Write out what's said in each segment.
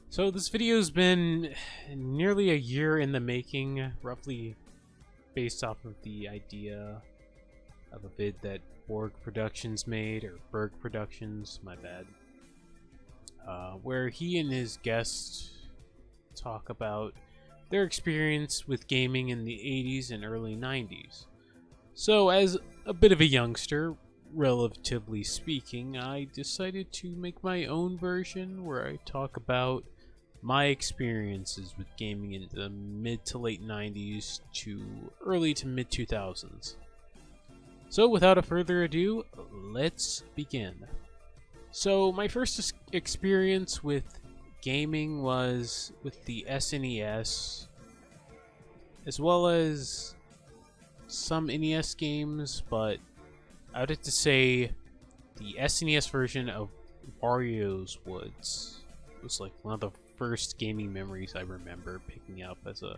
So this video's been nearly a year in the making, roughly based off of the idea of a vid that Borg Productions made, or Berg Productions, my bad, where he and his guest talk about their experience with gaming in the 80s and early 90s. So as a bit of a youngster, relatively speaking, I decided to make my own version where I talk about my experiences with gaming in the mid to late 90s to early to mid 2000s. So without a further ado, let's begin. So my first experience with gaming was with the SNES, as well as some NES games, but I would have to say the SNES version of Wario's Woods was like one of the first gaming memories I remember picking up as a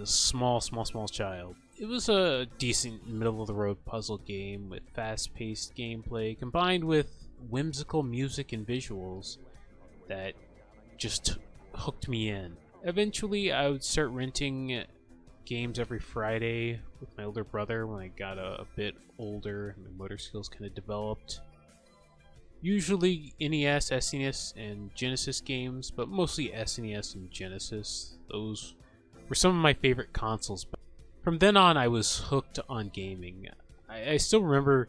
small child. It was a decent middle-of-the-road puzzle game with fast-paced gameplay combined with whimsical music and visuals that just hooked me in. Eventually, I would start renting games every Friday with my older brother when I got a bit older and my motor skills kind of developed. Usually NES, SNES, and Genesis games, but mostly SNES and Genesis. Those were some of my favorite consoles. From then on, I was hooked on gaming. I still remember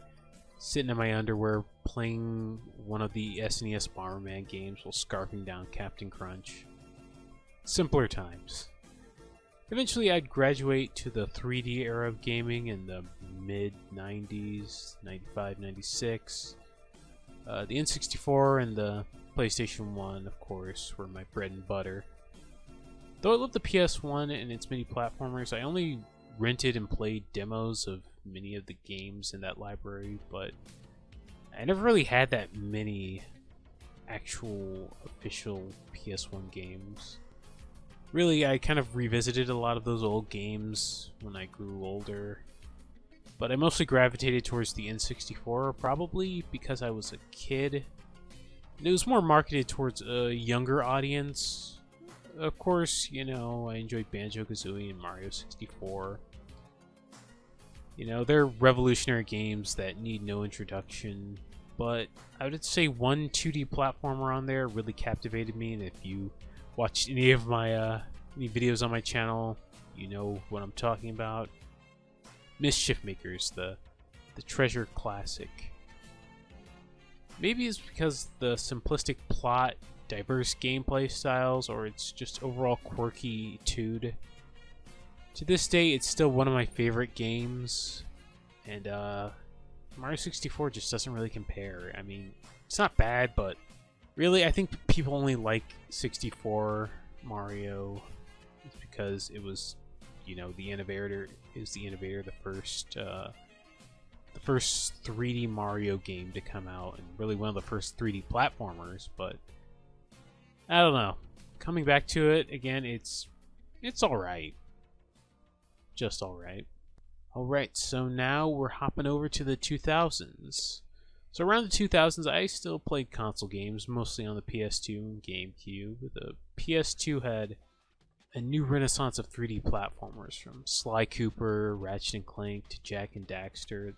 sitting in my underwear playing one of the SNES Bomberman games while scarfing down Captain Crunch. Simpler times. Eventually, I'd graduate to the 3D era of gaming in the mid-90s, 95, 96. The N64 and the PlayStation 1, of course, were my bread and butter. Though I loved the PS1 and its many platformers, I only rented and played demos of many of the games in that library, but I never really had that many actual official PS1 games. Really, I kind of revisited a lot of those old games when I grew older, but I mostly gravitated towards the N64, probably because I was a kid. And it was more marketed towards a younger audience. Of course, you know, I enjoyed Banjo-Kazooie and Mario 64. You know, they're revolutionary games that need no introduction, but I would say one 2D platformer on there really captivated me, and if you watched any of my any videos on my channel, you know what I'm talking about. Mischief Makers, the Treasure Classic. Maybe it's because the simplistic plot, diverse gameplay styles, or it's just overall quirky-tude. To this day, it's still one of my favorite games, and Mario 64 just doesn't really compare. I mean, it's not bad, but really, I think people only like 64 Mario because it was, you know, the innovator, the first 3D Mario game to come out, and really one of the first 3D platformers. But I don't know. Coming back to it again, it's all right, just all right. All right, so now we're hopping over to the 2000s. So around the 2000s, I still played console games, mostly on the PS2 and GameCube. The PS2 had a new renaissance of 3D platformers, from Sly Cooper, Ratchet and Clank, to Jak and Daxter.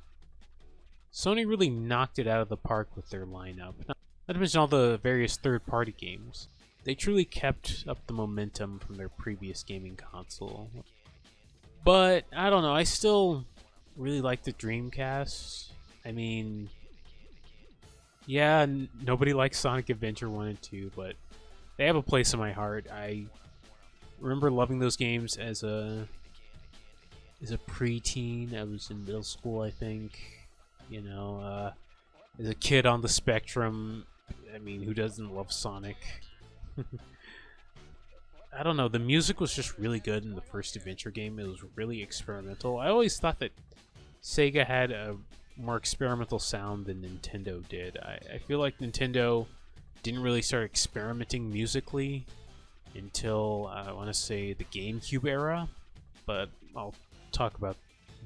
Sony really knocked it out of the park with their lineup, not to mention all the various third-party games. They truly kept up the momentum from their previous gaming console. But, I don't know, I still really like the Dreamcast. I mean, yeah, nobody likes Sonic Adventure 1 and 2, but they have a place in my heart. I remember loving those games as a preteen. I was in middle school, I think. You know, as a kid on the spectrum, I mean, who doesn't love Sonic? I don't know, the music was just really good in the first adventure game. It was really experimental. I always thought that Sega had a more experimental sound than Nintendo did. I feel like Nintendo didn't really start experimenting musically until, I want to say, the GameCube era, but I'll talk about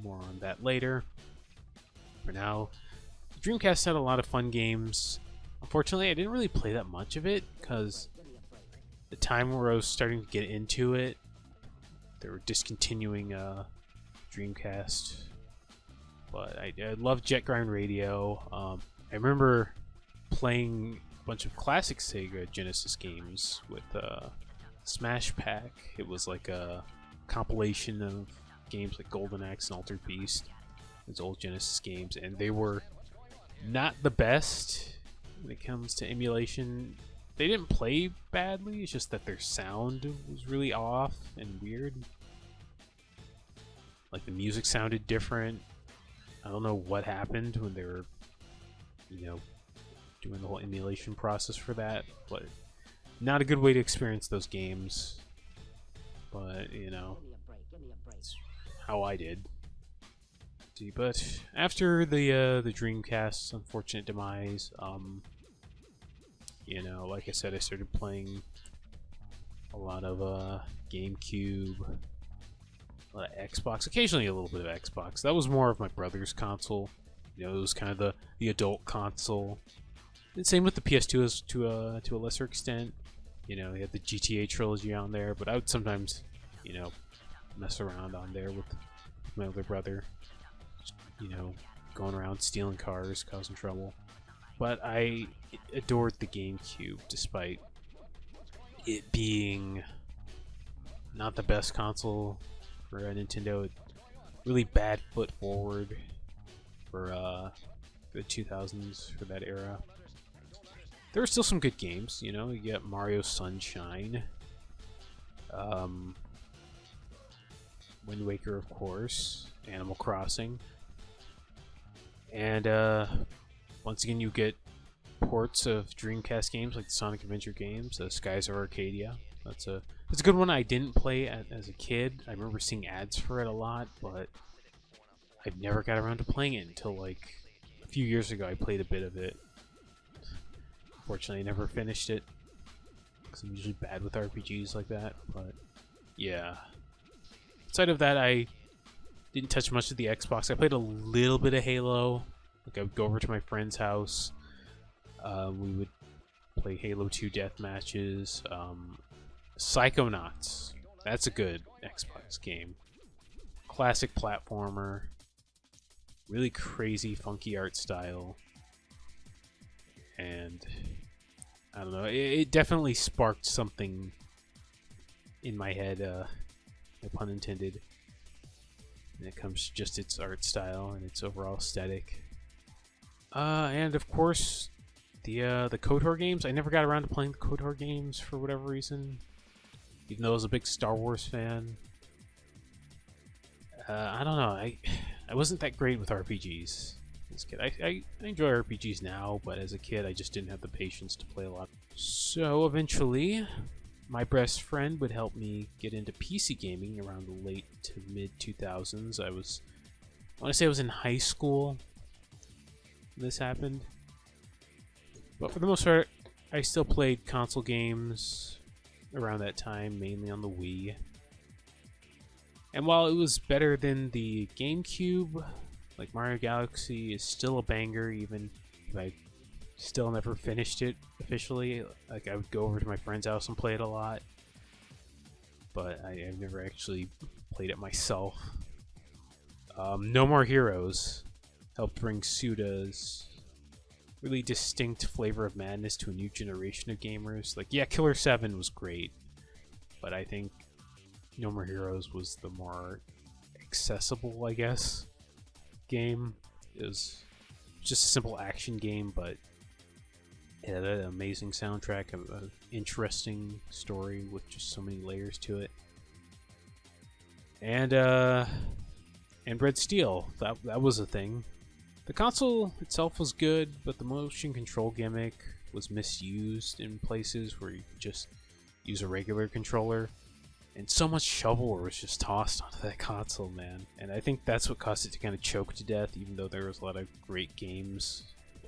more on that later. For now, the Dreamcast had a lot of fun games. Unfortunately, I didn't really play that much of it because the time where I was starting to get into it, they were discontinuing Dreamcast. But I love Jet Grind Radio. I remember playing a bunch of classic Sega Genesis games with Smash Pack. It was like a compilation of games like Golden Axe and Altered Beast. Those old Genesis games, and they were not the best when it comes to emulation. They didn't play badly, it's just that their sound was really off and weird. Like the music sounded different. I don't know what happened when they were, you know, doing the whole emulation process for that, but not a good way to experience those games. But, you know, that's how I did. But after the Dreamcast's unfortunate demise, you know, like I said, I started playing a lot of GameCube, a lot of Xbox, occasionally a little bit of Xbox. That was more of my brother's console. You know, it was kind of the adult console. And same with the PS2 as to a lesser extent. You know, he had the GTA trilogy on there, but I would sometimes, you know, mess around on there with my older brother. Just, you know, going around stealing cars, causing trouble. But I adored the GameCube, despite it being not the best console for a Nintendo. Really bad foot forward for the 2000s, for that era. There were still some good games, you know. You get Mario Sunshine, Wind Waker, of course, Animal Crossing, and once again you get ports of Dreamcast games like the Sonic Adventure games, Skies of Arcadia. That's a good one. I didn't play as a kid. I remember seeing ads for it a lot, but I never got around to playing it until like a few years ago. I played a bit of it. Unfortunately, I never finished it because I'm usually bad with RPGs like that. But yeah, outside of that, I didn't touch much of the Xbox. I played a little bit of Halo. Like I would go over to my friend's house. We would play Halo 2 death matches. Psychonauts. That's a good Xbox game. Classic platformer. Really crazy, funky art style. And I don't know, it definitely sparked something in my head, no pun intended, when it comes to just its art style and its overall aesthetic. And of course, the KOTOR games. I never got around to playing the KOTOR games for whatever reason, even though I was a big Star Wars fan. I don't know, I wasn't that great with RPGs. As a kid. I enjoy RPGs now, but as a kid I just didn't have the patience to play a lot. So eventually, my best friend would help me get into PC gaming around the late to mid 2000s. I want to say I was in high school when this happened. But for the most part, I still played console games around that time, mainly on the Wii. And while it was better than the GameCube, like Mario Galaxy is still a banger, even if I still never finished it officially. Like I would go over to my friend's house and play it a lot, but I've never actually played it myself. No More Heroes helped bring Suda's really distinct flavor of madness to a new generation of gamers. Like, yeah, Killer 7 was great, but I think No More Heroes was the more accessible, I guess, game. It was just a simple action game, but it had an amazing soundtrack, an interesting story with just so many layers to it. And Red Steel, that was a thing. The console itself was good, but the motion control gimmick was misused in places where you could just use a regular controller. And so much shovelware was just tossed onto that console, man. And I think that's what caused it to kind of choke to death, even though there was a lot of great games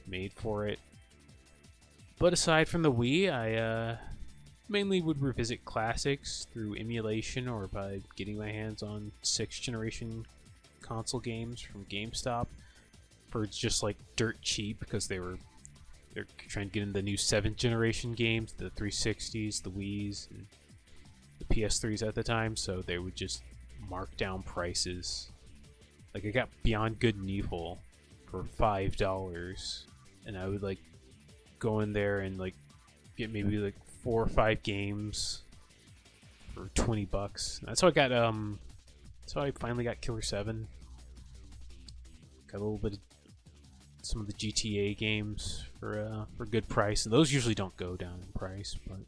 made for it. But aside from the Wii, I mainly would revisit classics through emulation or by getting my hands on 6th generation console games from GameStop for just like dirt cheap, because they were they're trying to get in the new 7th generation games, the 360s, the Wii's, and the PS3s at the time, so they would just mark down prices. Like, I got Beyond Good and Evil for $5, and I would, like, go in there and, like, get maybe, like, 4 or 5 games for $20. That's how I got, that's how I finally got Killer 7. Got a little bit of some of the GTA games for good price, and those usually don't go down in price, but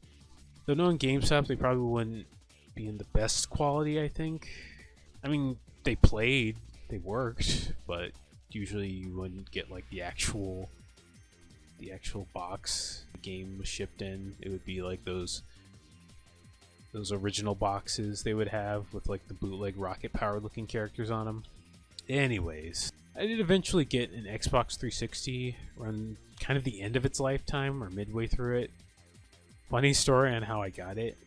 though knowing GameStop, they probably wouldn't be in the best quality, I think. I mean, they played, they worked, but usually you wouldn't get like the actual box the game was shipped in. It would be like those original boxes they would have with like the bootleg rocket power looking characters on them. Anyways, I did eventually get an Xbox 360 around kind of the end of its lifetime or midway through it. Funny story on how I got it.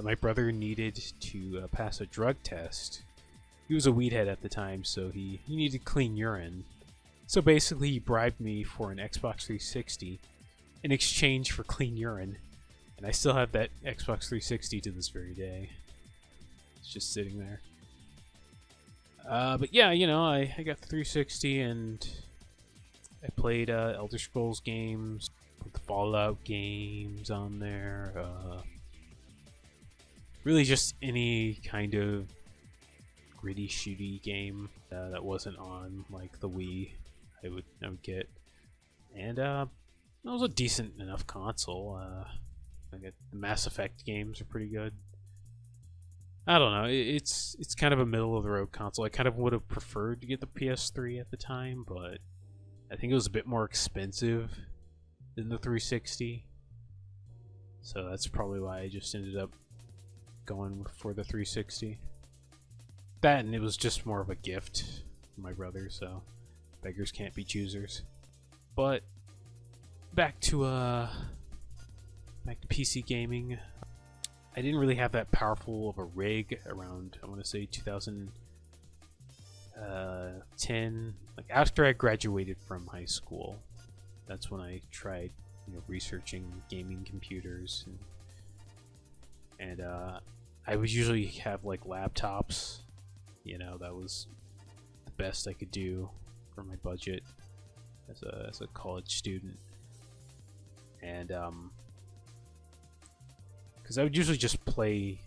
My brother needed to pass a drug test. He was a weed head at the time, so he needed clean urine. So basically he bribed me for an Xbox 360 in exchange for clean urine. And I still have that Xbox 360 to this very day. It's just sitting there. But yeah, you know, I got the 360 and I played Elder Scrolls games, put the Fallout games on there. Really just any kind of gritty shooty game that wasn't on like the Wii I would get. And it was a decent enough console. I get the Mass Effect games are pretty good. I don't know. It's kind of a middle of the road console. I kind of would have preferred to get the PS3 at the time, but I think it was a bit more expensive than the 360. So that's probably why I just ended up going for the 360. That, and it was just more of a gift from my brother, so beggars can't be choosers. But back to PC gaming. I didn't really have that powerful of a rig around, I want to say 2010. Like after I graduated from high school, that's when I tried, you know, researching gaming computers, and I would usually have like laptops. You know, that was the best I could do for my budget as a college student, and because I would usually just play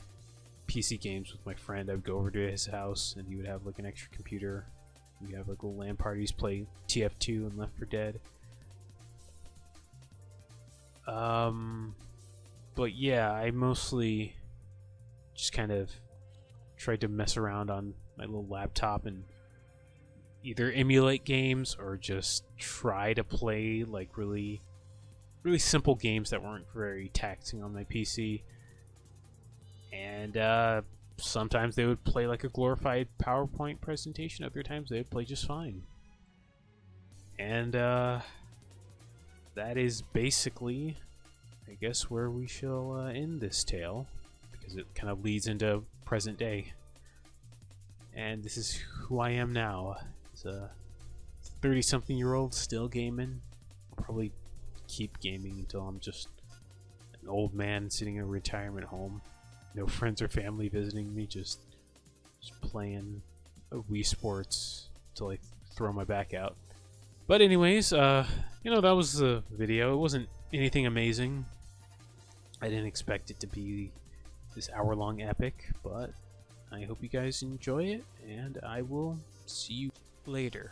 PC games with my friend. I would go over to his house, and he would have like an extra computer. We'd have like little LAN parties, play TF2 and Left 4 Dead. But yeah, I mostly just kind of tried to mess around on my little laptop and either emulate games or just try to play like really simple games that weren't very taxing on my PC. And sometimes they would play like a glorified PowerPoint presentation, other times they would play just fine. And that is basically, I guess, where we shall end this tale, because it kind of leads into present day. And this is who I am now. As a 30-something-year-old still gaming. I'll probably keep gaming until I'm just an old man sitting in a retirement home. No friends or family visiting me, just playing Wii Sports till I throw my back out. But anyways, you know, that was the video. It wasn't anything amazing. I didn't expect it to be this hour-long epic, but I hope you guys enjoy it, and I will see you later.